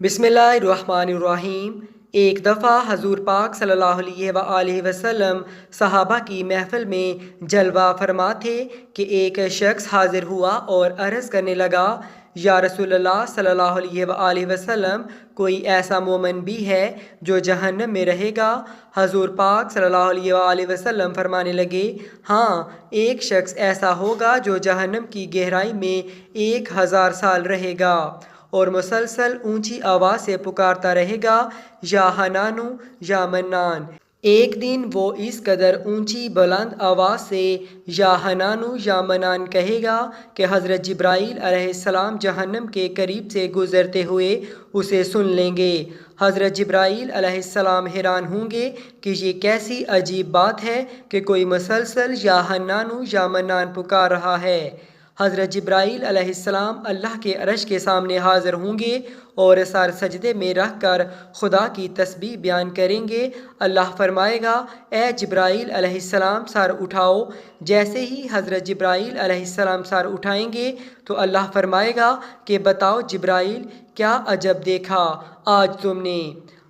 बिस्मिल्लाहिर्रहमानिर्रहीम। एक दफ़ा हजूर पाक सल्लल्लाहु अलैहि वसल्लम सहाबा की महफ़िल में जलवा फरमा थे कि एक शख्स हाजिर हुआ और अर्ज़ करने लगा, या रसूलल्लाह सल्लल्लाहु अलैहि वसल्लम, कोई ऐसा मोमिन भी है जो जहन्नम में रहेगा? हजूर पाक सल्लल्लाहु अलैहि वसल्लम फरमाने लगे, हाँ, एक शख्स ऐसा होगा जो जहन्नम की गहराई में 1000 साल रहेगा और मुसलसल ऊंची आवाज़ से पुकारता रहेगा, या हनानु या मन्नान। एक दिन वो इस कदर ऊंची बुलंद आवाज़ से या हनानु या मन्नान कहेगा कि हज़रत जिब्राईल अलैहिस्सलाम जहन्नम के करीब से गुज़रते हुए उसे सुन लेंगे। हज़रत जिब्राईल अलैहिस्सलाम हैरान होंगे कि ये कैसी अजीब बात है कि कोई मुसलसल या हन्नानु या मन्नान पुकार रहा है। हज़रत जिब्राईल अलैहिस्सलाम अल्लाह के अर्श के सामने हाज़िर होंगे और सर सजदे में रख कर खुदा की तस्बीह बयान करेंगे। अल्लाह फरमाएगा, ए जिब्राईल अलैहिस्सलाम सर उठाओ। जैसे ही हज़रत जिब्राईल अलैहिस्सलाम सर उठाएंगे तो अल्लाह फरमाएगा कि बताओ जिब्राईल, क्या अजब देखा आज तुमने?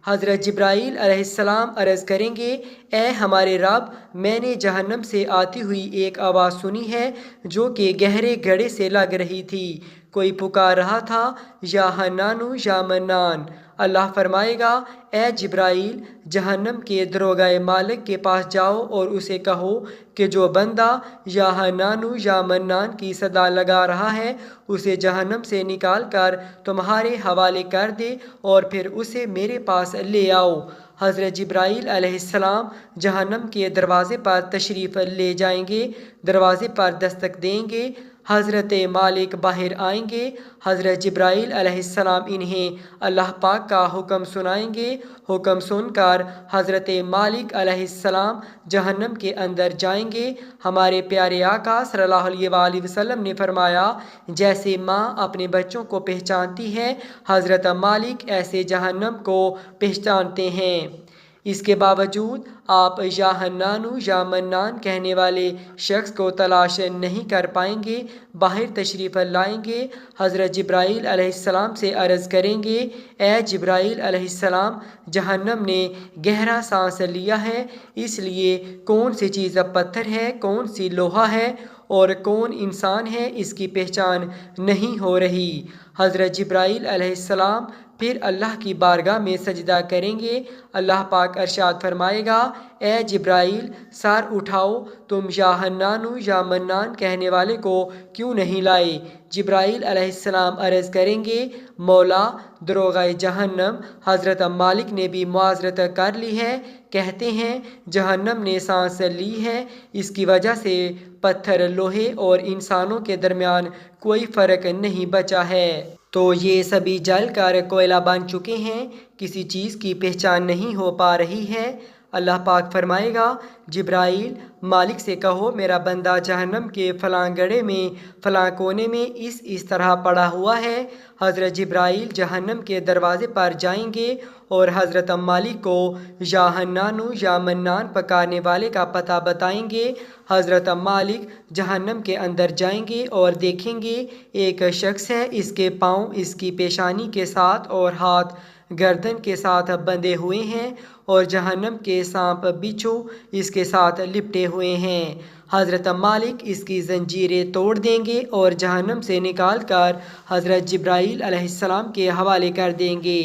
हज़रत जिब्राईल अलैहिस्सलाम अर्ज़ करेंगे, ए हमारे रब, मैंने जहन्नम से आती हुई एक आवाज़ सुनी है जो कि गहरे गड्ढे से लग रही थी। कोई पुकार रहा था, या हन्नानु या मन्नान। अल्लाह फरमाएगा, ए जिब्राईल, जहन्नम के दरोगाए मालिक के पास जाओ और उसे कहो कि जो बंदा या हन्नानु या मन्नान की सदा लगा रहा है उसे जहन्नम से निकाल कर तुम्हारे हवाले कर दे और फिर उसे मेरे पास ले आओ। हज़रत जिब्राईल अलैहिस्सलाम जहन्नम के दरवाज़े पर तशरीफ़ ले जाएंगे, दरवाज़े पर दस्तक देंगे। हज़रत मालिक बाहर आएंगे। हज़रत जिब्राईल अलैहिस्सलाम इन्हें अल्लाह पाक का हुक्म सुनाएंगे। हुक्म सुनकर हज़रत मालिक अलैहिस्सलाम जहन्नम के अंदर जाएंगे। हमारे प्यारे आका सल्लल्लाहु अलैहि वसल्लम ने फरमाया, जैसे माँ अपने बच्चों को पहचानती है, हज़रत मालिक ऐसे जहन्नम को पहचानते हैं। इसके बावजूद आप या हन्नानु या मन्नान कहने वाले शख्स को तलाश नहीं कर पाएंगे। बाहर तशरीफ़ लाएंगे। हज़रत जिब्राईल अलैहिस्सलाम से अर्ज़ करेंगे, ए जिब्राईल अलैहिस्सलाम, जहन्नम ने गहरा सांस लिया है, इसलिए कौन सी चीज़ अब पत्थर है, कौन सी लोहा है और कौन इंसान है, इसकी पहचान नहीं हो रही। हज़रत जिब्राईल अलैहिस्सलाम फिर अल्लाह की बारगाह में सजदा करेंगे। अल्लाह पाक अरशाद फरमाएगा, ए जिब्राईल, सर उठाओ, तुम या हन्नानु या मन्नान कहने वाले को क्यों नहीं लाए? जिब्राईल अलैहिस्सलाम अर्ज़ करेंगे, मौला, दरोगाए जहन्नम हज़रत मालिक ने भी मुआज़रत कर ली है। कहते हैं जहन्नम ने सांस ली है, इसकी वजह से पत्थर, लोहे और इंसानों के दरमियान कोई फ़र्क नहीं बचा है। तो ये सभी जल कर कोयला बन चुके हैं, किसी चीज़ की पहचान नहीं हो पा रही है। अल्लाह पाक फरमाएगा, जिब्राईल, मालिक से कहो मेरा बंदा जहन्नम के फ़लाँ गड्ढे में फ़लाँ कोने में इस तरह पड़ा हुआ है। हज़रत जिब्राईल जहन्नम के दरवाज़े पर जाएंगे और हज़रत मालिक को या हन्नानु या मन्नान पकाने वाले का पता बताएंगे। हज़रत मालिक जहन्नम के अंदर जाएंगे और देखेंगे एक शख्स है, इसके पाँव इसकी पेशानी के साथ और हाथ गर्दन के साथ बंधे हुए हैं और जहन्नम के सांप बिच्छू इसके साथ लिपटे हुए हैं। हज़रत मालिक इसकी ज़ंजीरें तोड़ देंगे और जहन्नम से निकाल कर हज़रत जिब्राईल अलैहिस्सलाम के हवाले कर देंगे।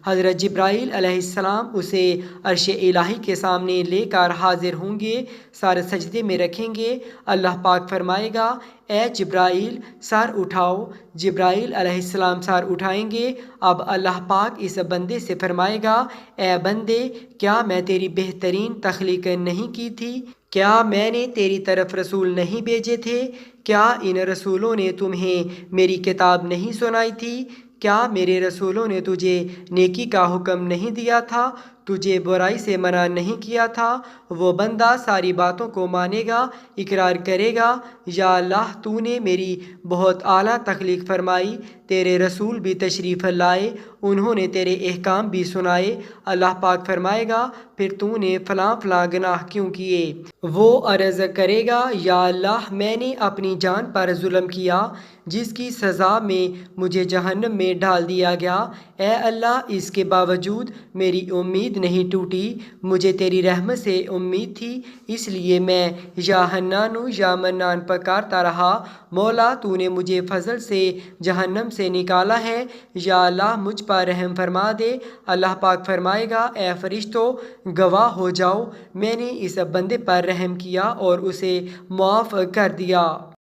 हज़रत जिब्राईल अलैहिस्सलाम उसे अर्श इलाही के सामने लेकर हाजिर होंगे, सर सजदे में रखेंगे। अल्लाह पाक फरमाएगा, ए जिब्राईल, सर उठाओ। जिब्राईल अलैहिस्सलाम सर उठाएंगे। अब अल्लाह पाक इस बंदे से फरमाएगा, ए बंदे, क्या मैं तेरी बेहतरीन तख्लीक नहीं की थी? क्या मैंने तेरी तरफ रसूल नहीं भेजे थे? क्या इन रसूलों ने तुम्हें मेरी किताब नहीं सुनाई थी? क्या मेरे रसूलों ने तुझे नेकी का हुक्म नहीं दिया था? تجھے برائی سے منع نہیں کیا تھا، وہ بندہ ساری باتوں کو مانے گا، اقرار کرے گا، یا اللہ تو نے میری بہت اعلیٰ تخلیق فرمائی، تیرے رسول بھی تشریف لائے، انہوں نے تیرے احکام بھی سنائے۔ اللہ پاک فرمائے گا پھر تو نے فلاں فلاں گناہ کیوں کیے؟ وہ عرض کرے گا یا اللہ میں نے اپنی جان پر ظلم کیا جس کی سزا میں مجھے جہنم میں ڈال دیا گیا، اے اللہ اس کے باوجود میری امید نہیں ٹوٹی، مجھے تیری رحمت سے امید تھی اس لیے میں یا حنان یا منان پکارتا رہا، مولا تو نے مجھے فضل سے جہنم سے نکالا ہے، یا اللہ مجھ پر رحم فرما دے۔ اللہ پاک فرمائے گا اے فرشتوں گواہ ہو جاؤ، میں نے اس بندے پر رحم کیا اور اسے معاف کر دیا۔